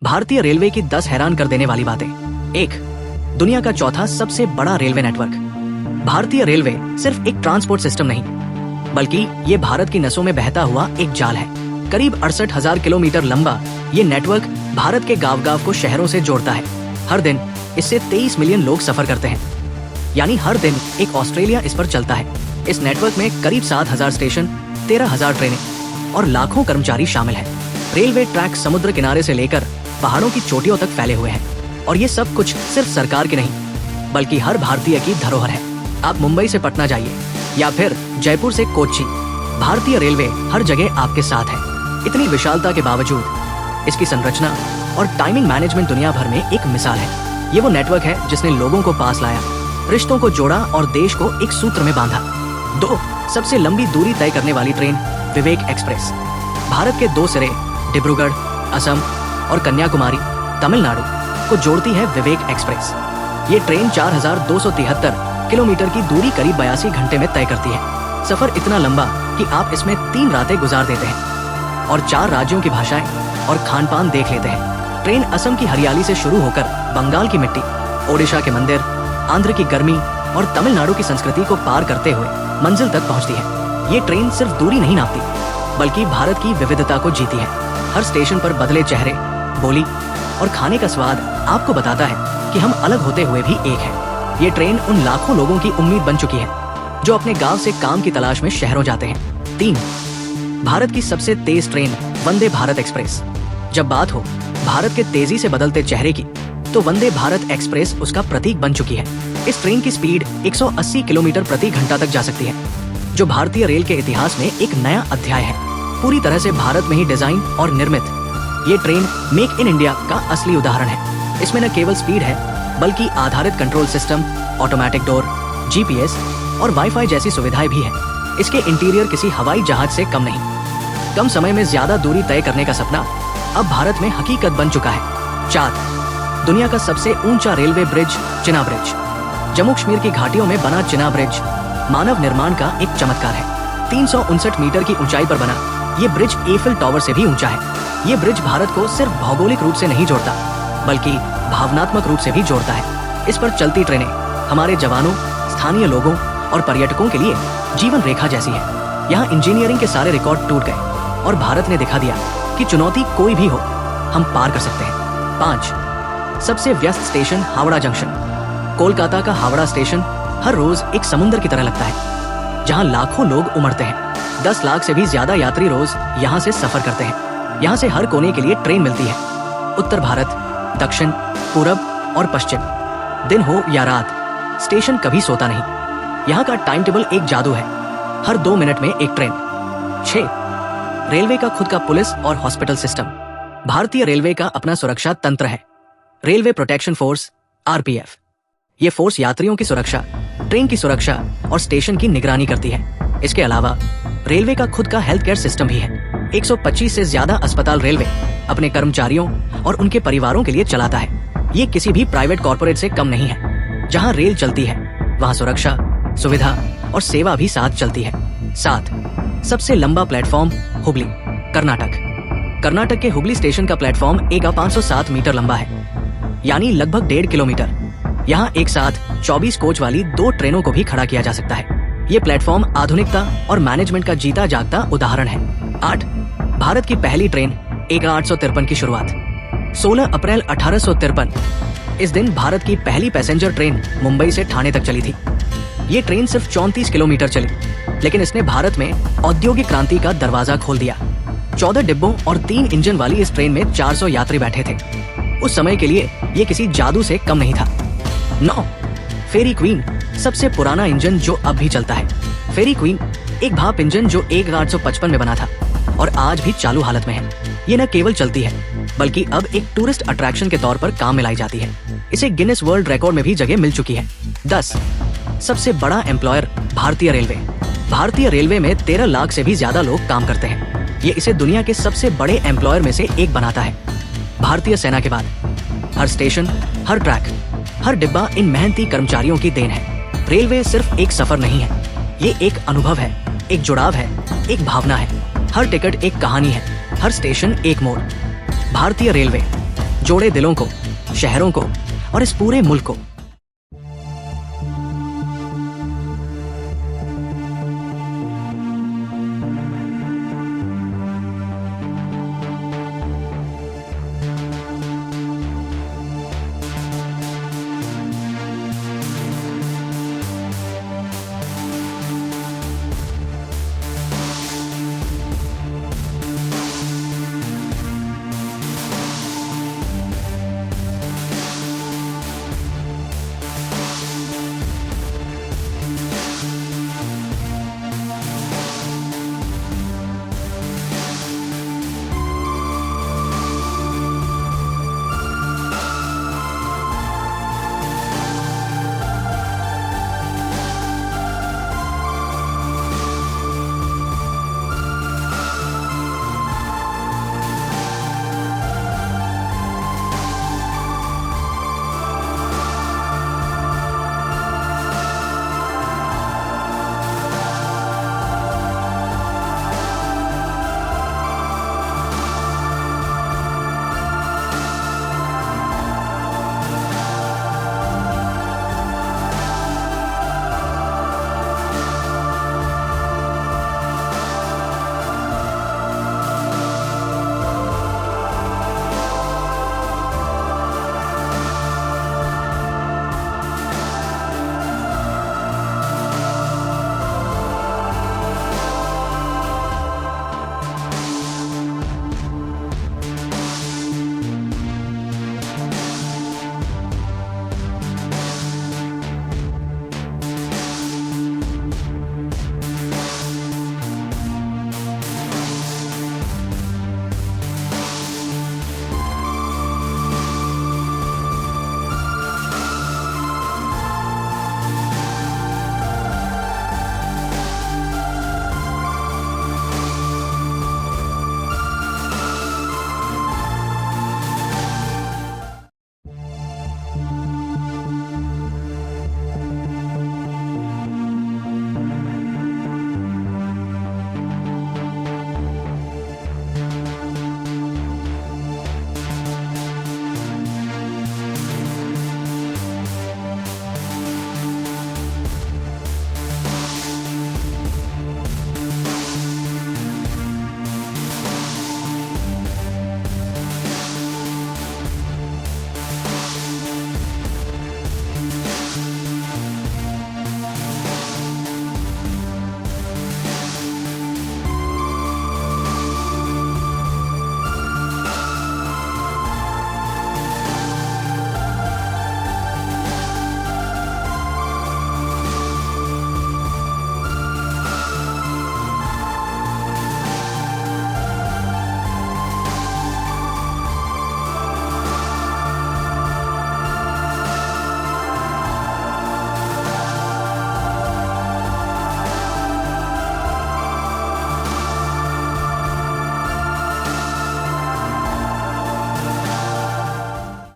भारतीय रेलवे की 10 हैरान कर देने वाली बातें। 1. दुनिया का चौथा सबसे बड़ा रेलवे नेटवर्क। भारतीय रेलवे सिर्फ एक ट्रांसपोर्ट सिस्टम नहीं, बल्कि ये भारत की नसों में बहता हुआ एक जाल है। करीब 68,000 किलोमीटर लंबा ये नेटवर्क भारत के गांव-गांव को शहरों से जोड़ता है। हर दिन इससे 23 मिलियन लोग सफर करते हैं, यानी हर दिन एक ऑस्ट्रेलिया इस पर चलता है। इस नेटवर्क में करीब 7,000 स्टेशन, 13,000 ट्रेनें और लाखों कर्मचारी शामिल हैं। रेलवे ट्रैक समुद्र किनारे से लेकर पहाड़ों की चोटियों तक फैले हुए हैं, और ये सब कुछ सिर्फ सरकार की नहीं, बल्कि हर भारतीय की धरोहर है। आप मुंबई से पटना जाइए या फिर जयपुर से कोच्चि, भारतीय रेलवे हर जगह आपके साथ है। इतनी विशालता के बावजूद इसकी संरचना और टाइमिंग मैनेजमेंट दुनिया भर में एक मिसाल है। ये वो नेटवर्क है जिसने लोगों को पास लाया, रिश्तों को जोड़ा और देश को एक सूत्र में बांधा। 2. सबसे लंबी दूरी तय करने वाली ट्रेन विवेक एक्सप्रेस। भारत के 2 सिरे डिब्रूगढ़, असम और कन्याकुमारी, तमिलनाडु को जोड़ती है विवेक एक्सप्रेस। ये ट्रेन 4,273 किलोमीटर की दूरी करीब 82 घंटे में तय करती है। सफर इतना लंबा कि आप इसमें 3 रातें गुजार देते हैं और 4 राज्यों की भाषाएं और खान-पान देख लेते हैं। ट्रेन असम की हरियाली से शुरू होकर बंगाल की मिट्टी, ओडिशा के मंदिर, आंध्र की गर्मी और तमिलनाडु की संस्कृति को पार करते हुए मंजिल तक पहुंचती है। ये ट्रेन सिर्फ दूरी नहीं नापती, बल्कि भारत की विविधता को जीती है। हर स्टेशन पर बदले चेहरे, बोली और खाने का स्वाद आपको बताता है कि हम अलग होते हुए भी एक हैं। ये ट्रेन उन लाखों लोगों की उम्मीद बन चुकी है जो अपने गांव से काम की तलाश में शहरों जाते हैं। 3. भारत की सबसे तेज ट्रेन वंदे भारत एक्सप्रेस। जब बात हो भारत के तेजी से बदलते चेहरे की, तो वंदे भारत एक्सप्रेस उसका प्रतीक बन चुकी है। इस ट्रेन की स्पीड 180 किलोमीटर प्रति घंटा तक जा सकती है, जो भारतीय रेल के इतिहास में एक नया अध्याय है। पूरी तरह से भारत में ही डिजाइन और निर्मित, ये ट्रेन मेक इन इंडिया का असली उदाहरण है। इसमें न केवल स्पीड है, बल्कि आधारित control system, automatic door, GPS और वाईफाई जैसी सुविधाएं भी हैं। इसके इंटीरियर किसी हवाई जहाज से कम नहीं। कम समय में ज्यादा दूरी तय करने का सपना अब भारत में हकीकत बन चुका है। 4. दुनिया का सबसे ऊंचा railway bridge Chenab bridge. Jammu Kashmir की घाटियों में बना चिना ब्रिज मानव निर्माण का एक चमत्कार है। 359 मीटर की ऊंचाई पर बना ये ब्रिज एफिल टावर से भी ऊंचा है। ये ब्रिज भारत को सिर्फ भौगोलिक रूप से नहीं जोड़ता, बल्कि भावनात्मक रूप से भी जोड़ता है। इस पर चलती ट्रेनें हमारे जवानों, स्थानीय लोगों और पर्यटकों के लिए जीवन रेखा जैसी है। यहाँ इंजीनियरिंग के सारे रिकॉर्ड टूट गए और भारत ने दिखा दिया कि चुनौती कोई भी हो, हम पार कर सकते हैं। 5. सबसे व्यस्त स्टेशन हावड़ा जंक्शन। कोलकाता का हावड़ा स्टेशन हर रोज एक समुद्र की तरह लगता है, जहाँ लाखों लोग उमड़ते हैं। 10 लाख से भी ज्यादा यात्री रोज यहाँ से सफर करते हैं। यहाँ से हर कोने के लिए ट्रेन मिलती है। उत्तर भारत, दक्षिण, पूरब और पश्चिम, दिन हो या रात, स्टेशन कभी सोता नहीं। यहाँ का टाइम टेबल एक जादू है, हर 2 मिनट में एक ट्रेन। 6. रेलवे का खुद का पुलिस और हॉस्पिटल सिस्टम। भारतीय रेलवे का अपना सुरक्षा तंत्र है, रेलवे प्रोटेक्शन फोर्स, RPF। ये फोर्स यात्रियों की सुरक्षा, ट्रेन की सुरक्षा और स्टेशन की निगरानी करती है। इसके अलावा रेलवे का खुद का हेल्थ केयर सिस्टम भी है। 125 से ज्यादा अस्पताल रेलवे अपने कर्मचारियों और उनके परिवारों के लिए चलाता है। ये किसी भी प्राइवेट कॉर्पोरेट से कम नहीं है। जहाँ रेल चलती है, वहाँ सुरक्षा, सुविधा और सेवा भी साथ चलती है। 7. सबसे लंबा प्लेटफॉर्म हुबली, कर्नाटक। कर्नाटक के हुबली स्टेशन का प्लेटफॉर्म 507 मीटर लंबा है, यानी लगभग 1.5 किलोमीटर। यहाँ एक साथ 24 कोच वाली 2 ट्रेनों को भी खड़ा किया जा सकता है। ये प्लेटफॉर्म आधुनिकता और मैनेजमेंट का जीता जागता उदाहरण है। 8. भारत की पहली ट्रेन 1853 की शुरुआत। 16 अप्रैल 1853 इस दिन भारत की पहली पैसेंजर ट्रेन मुंबई से ठाणे तक चली थी। ये ट्रेन सिर्फ 34 किलोमीटर चली, लेकिन इसने भारत में औद्योगिक क्रांति का दरवाजा खोल दिया। 14 डिब्बों और 3 इंजन वाली इस ट्रेन में 400 यात्री बैठे थे। उस समय के लिए ये किसी जादू से कम नहीं था। 9. फेरी क्वीन, सबसे पुराना इंजन जो अब भी चलता है। फेरी क्वीन एक भाप इंजन जो 1855 में बना था और आज भी चालू हालत में है। ये न केवल चलती है, बल्कि अब एक टूरिस्ट अट्रैक्शन के तौर पर काम में लाई जाती है। इसे गिनेस वर्ल्ड रिकॉर्ड में भी जगह मिल चुकी है। 10. सबसे बड़ा एम्प्लॉयर भारतीय रेलवे। भारतीय रेलवे में 13 लाख से भी ज्यादा लोग काम करते हैं। ये इसे दुनिया के सबसे बड़े एम्प्लॉयर में से एक बनाता है, भारतीय सेना के बाद। हर स्टेशन, हर ट्रैक, हर डिब्बा इन मेहनती कर्मचारियों की देन है। रेलवे सिर्फ एक सफर नहीं है, ये एक अनुभव है, एक जुड़ाव है, एक भावना है। हर टिकट एक कहानी है, हर स्टेशन एक मोड़। भारतीय रेलवे जोड़े दिलों को, शहरों को और इस पूरे मुल्क को।